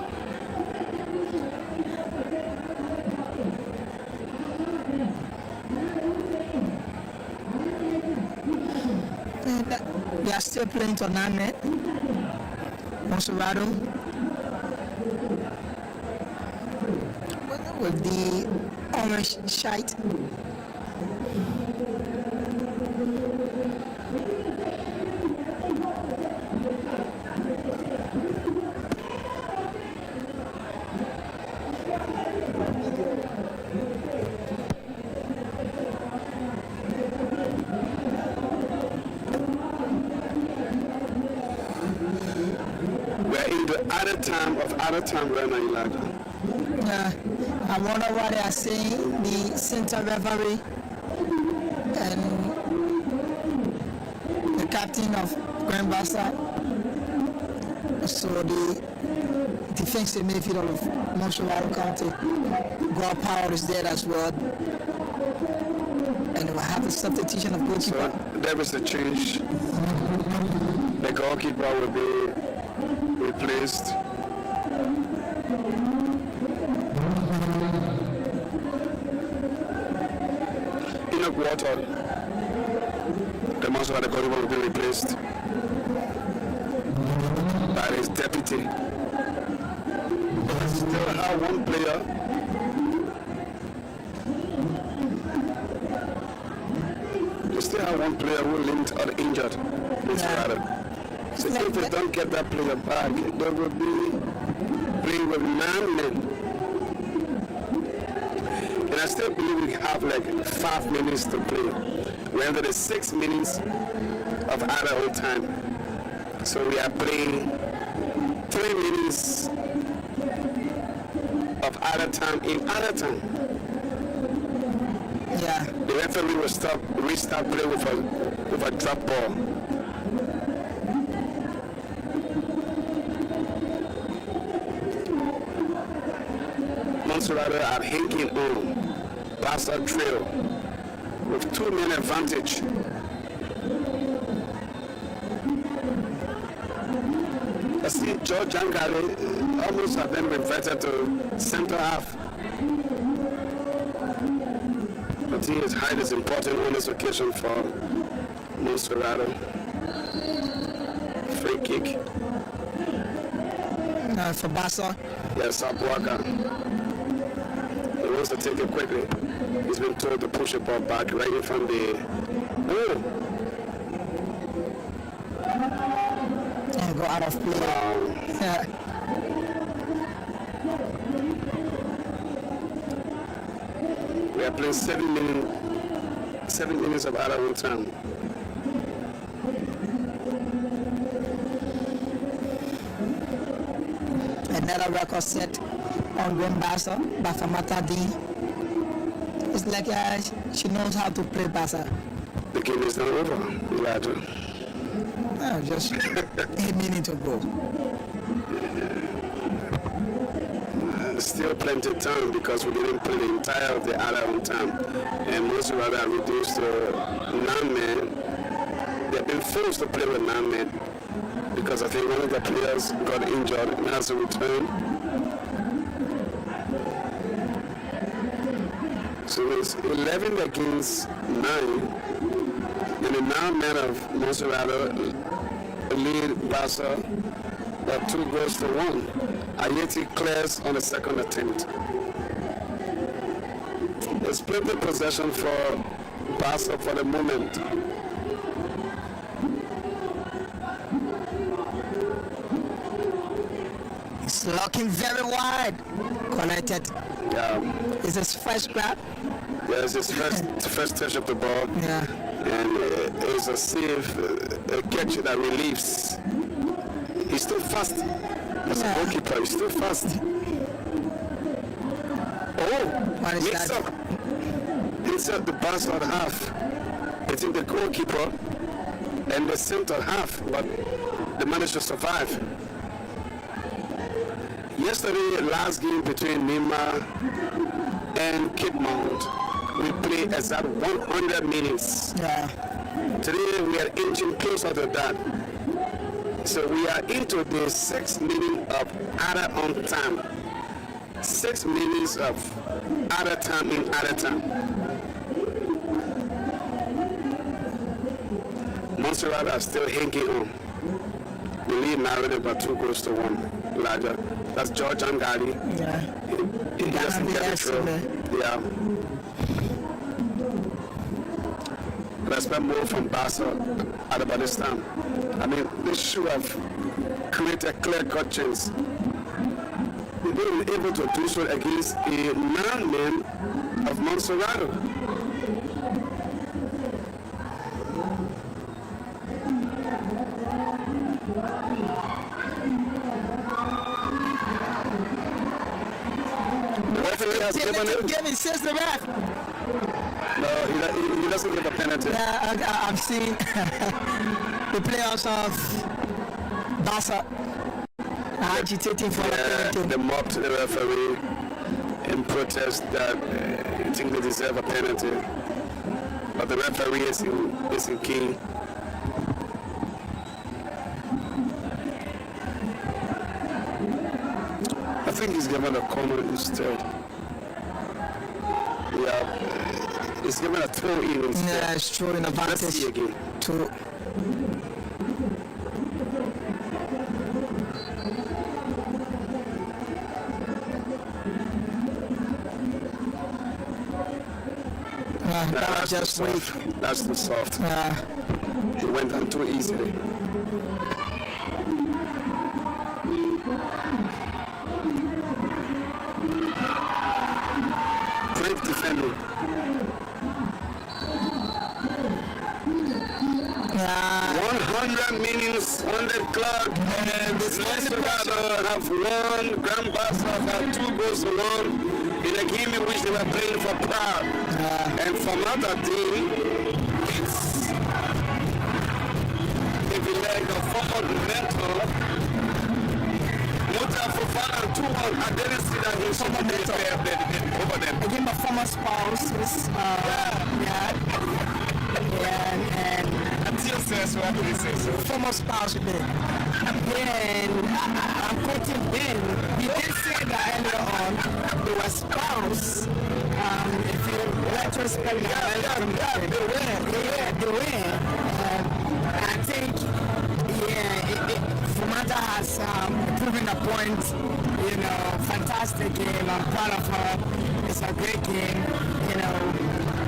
They are still playing to 9 men. MONTSERRADO with the orange shite. We're in the added time right now, Elijah. I wonder what they are saying, the center referee and the captain of Bassa. So the defensive midfielder of MONTSERRADO County, God Power is there as well. And we have a substitution of goalkeeper. So there is a change. The goalkeeper will be replaced. Water. The MONTSERRADO goalkeeper will be replaced by his deputy. But still have one player. They still have one player who linked or injured. So if they don't get that player back, they will be playing with 9 men. And I still believe we have like 5 minutes to play. We're into the 6 minutes of added time. So we are playing 3 minutes of added time in added time. Yeah. The referee will restart play with a drop ball. MONTSERRADO are hanging on. Bassa trail with 2 men advantage. I see George Jangale almost have been reverted to center half. But he is highly important on this occasion for MONTSERRADO. Free kick. for Bassa. Yes, Abuaka. He wants to take it quickly. He's been told to push the ball back right in front of the... Oh! And go out of play. Yeah. We are playing 7 minutes of added time. Another record set on Bassa by Famata D. It's like she knows how to play Bassa. The game is not over, Elijah. No, just 8 minutes to go. Still plenty of time because we didn't play the entire of the added time. And MONTSERRADO reduced to 9 men. They've been forced to play with 9 men because I think one of the players got injured and has to return. So it's 11 against 9. And the 9 men of MONTSERRADO lead Bassa by 2 goals to 1. Ayeti clears on the second attempt. There's plenty of possession for Bassa for the moment. It's looking very wide. Connected. Yeah. Is this first grab? Yeah, it's his first touch of the ball. Yeah. And it's a save, a catch that relieves. He's too fast. As a goalkeeper, he's too fast. Oh, What is mix that? up. Inside the Bassa half. Between the goalkeeper and the center half, but they managed to survive. Yesterday, last game between Nima and Cape Mount, we played exact 100 minutes. Yeah. Today, we are inching closer to that. So we are into the 6 minutes of added on time. 6 minutes of added time in added time. MONTSERRADO are still hanging on. The lead narrated by 2 goals to 1. Larger. That's George Angali. Yeah. He doesn't get it through. Yeah. Respect more from Bassa at about this time. I mean, they should have created a clear-cut chance. They weren't able to do so against a 9 men of MONTSERRADO. The referee has given it. Give me says the ref. No, he doesn't give a penalty. Yeah, I've seen the players of Bassa agitating for a penalty. They mocked the referee in protest that I think they deserve a penalty. But the referee is in key. I think he's given a corner instead. Yeah, he's given a throw-in instead. Yeah, it's true in Let's advantage see again. to that was just too weak. soft. That's too soft. He went down too easily. Great defending. 100 minutes on the clock, and MONTSERRADO have won Grand Bassa by 2 goals to 1 in a game in which they were playing for Prague. And from another team, it's if you like a forward mentor. Muta Fofana 2-1. I didn't see that he's over there over them. Again, my former spouse is, and Until says what he says. former spouse Ben. And I'm quoting Ben. He did say that earlier on. They were spouse. If you retrospect they were. I think, Fomata has proven a points. You know, fantastic game. I'm proud of her. It's a great game. You know,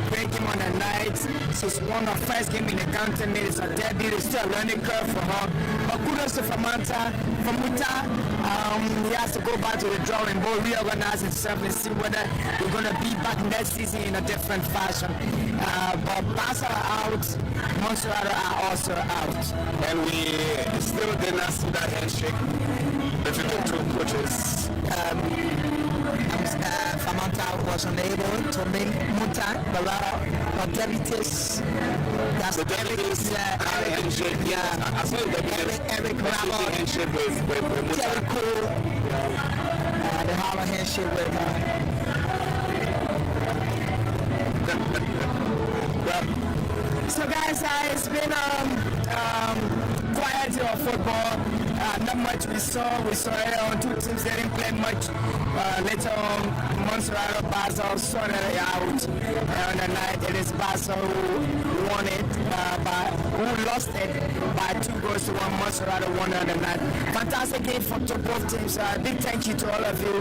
great game on the night. She's won her first game in the county. It's a debut. It's still a learning curve for her. But kudos to Famuta. He has to go back to the drawing board, reorganize himself, and see whether we're going to be back next season in a different fashion. But Bassa are out. MONTSERRADO are also out. And we still did not see that handshake between the two coaches. Famanta was unable to make Muta, but deputies, that's The deputies had a handshake. yeah, I saw the deputies. Eric Ramon, Handshake with Muta. Jericho, they have a handshake with So guys, it's been quiet of football. Not much we saw. We saw it on two teams that didn't play much. Later on, MONTSERRADO, Bassa sorted it out. On the night, it is Bassa who won it, who lost it by 2-1. MONTSERRADO won on the night. Fantastic game to both teams. Big thank you to all of you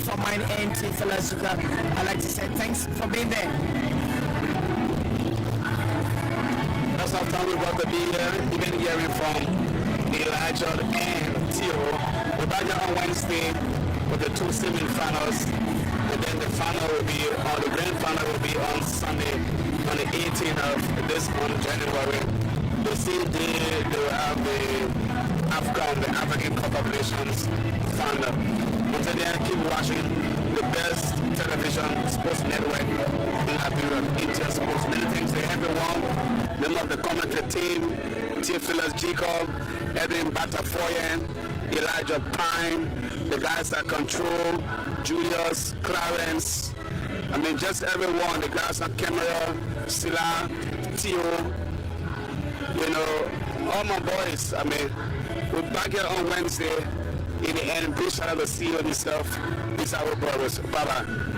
from my end, Team Felasuka. I'd like to say thanks for being there. That's how time we got to be here. Even hearing from Elijah and Theo. We're back here on Wednesday with the two semi-finals, and then the final will be, or the grand final will be on Sunday, on the 18th of this month, January. The same day they will have the AFCON, the African Cup of Nations final. Until then, keep watching the best television sports network in Liberia, Inter Sports. Many thanks to everyone. Member of the commentary team, T. Phyllis Jacob, Edwin Batafoyan, Elijah Pine, the guys that control, Julius, Clarence, I mean just everyone, the guys on camera, Sila, Theo, you know, all my boys. I mean, we're back here on Wednesday. In the end, big shout out to CEO himself. These are our brothers. Bye-bye.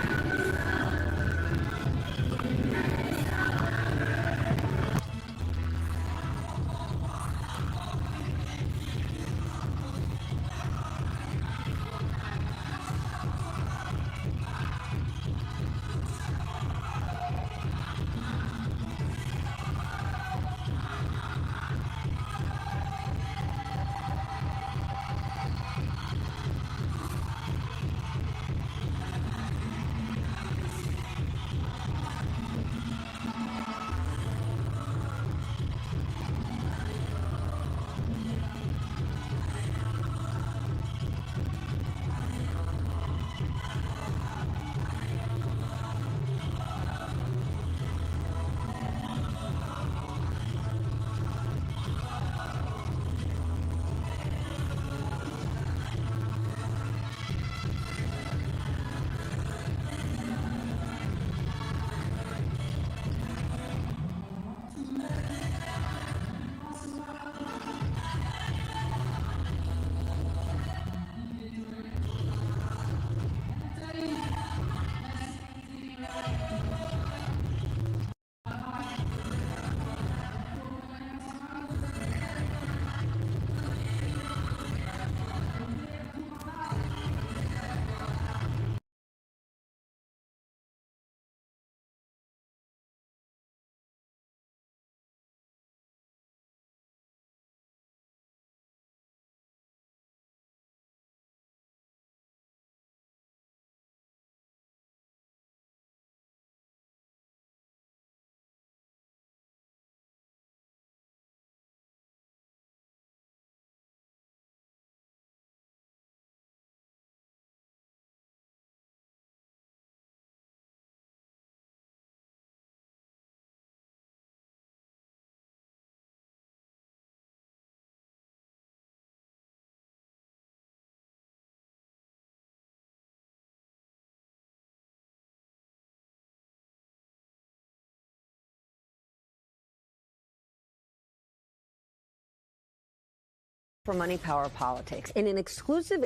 For Money, Power, Politics. In an exclusive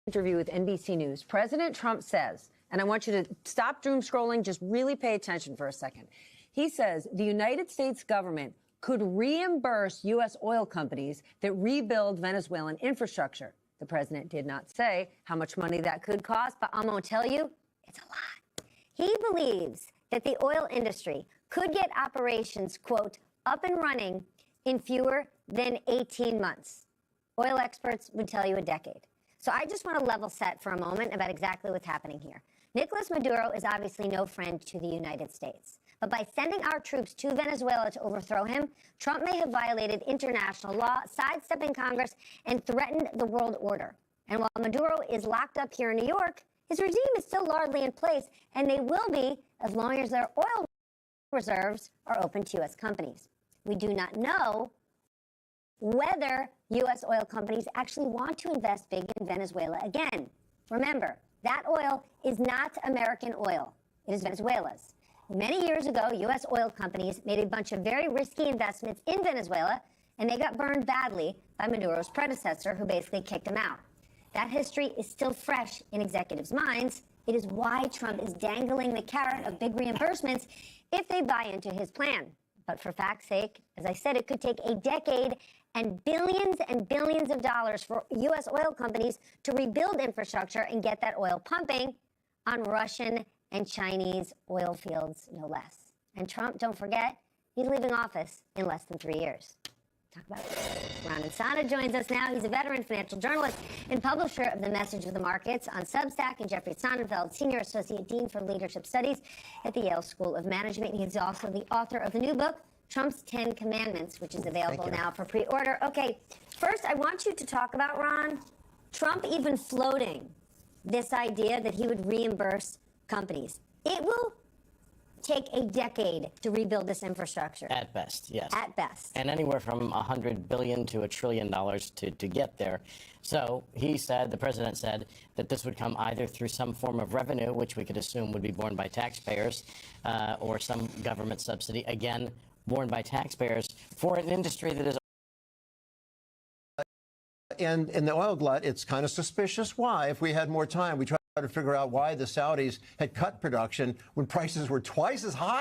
interview with NBC News, President Trump says, and I want you to stop doom scrolling, just really pay attention for a second. He says the United States government could reimburse U.S. oil companies that rebuild Venezuelan infrastructure. The president did not say how much money that could cost, but I'm going to tell you, it's a lot. He believes that the oil industry could get operations, quote, up and running in fewer than 18 months. Oil experts would tell you a decade. So I just want to level set for a moment about exactly what's happening here. Nicolas Maduro is obviously no friend to the United States. But by sending our troops to Venezuela to overthrow him, Trump may have violated international law, sidestepping Congress, and threatened the world order. And while Maduro is locked up here in New York, his regime is still largely in place, and they will be as long as their oil reserves are open to U.S. companies. We do not know whether U.S. oil companies actually want to invest big in Venezuela again. Remember, that oil is not American oil. It is Venezuela's. Many years ago, U.S. oil companies made a bunch of very risky investments in Venezuela, and they got burned badly by Maduro's predecessor, who basically kicked them out. That history is still fresh in executives' minds. It is why Trump is dangling the carrot of big reimbursements if they buy into his plan. But for fact's sake, as I said, it could take a decade and billions of dollars for U.S. oil companies to rebuild infrastructure and get that oil pumping on Russian and Chinese oil fields, no less. And Trump, don't forget, he's leaving office in less than 3 years. Talk about it. Ron Insana joins us now. He's a veteran financial journalist and publisher of The Message of the Markets on Substack, and Jeffrey Sonnenfeld, Senior Associate Dean for Leadership Studies at the Yale School of Management. He's also the author of the new book, Trump's 10 Commandments, which is available now for pre-order. Okay, first I want you to talk about, Ron, Trump even floating this idea that he would reimburse companies. It will take a decade to rebuild this infrastructure. At best, yes. At best. And anywhere from $100 billion to $1 trillion to get there. So he said, the president said, that this would come either through some form of revenue, which we could assume would be borne by taxpayers, or some government subsidy, again, borne by taxpayers, for an industry that is. And in the oil glut, it's kind of suspicious. Why? If we had more time, we try to figure out why the Saudis had cut production when prices were twice as high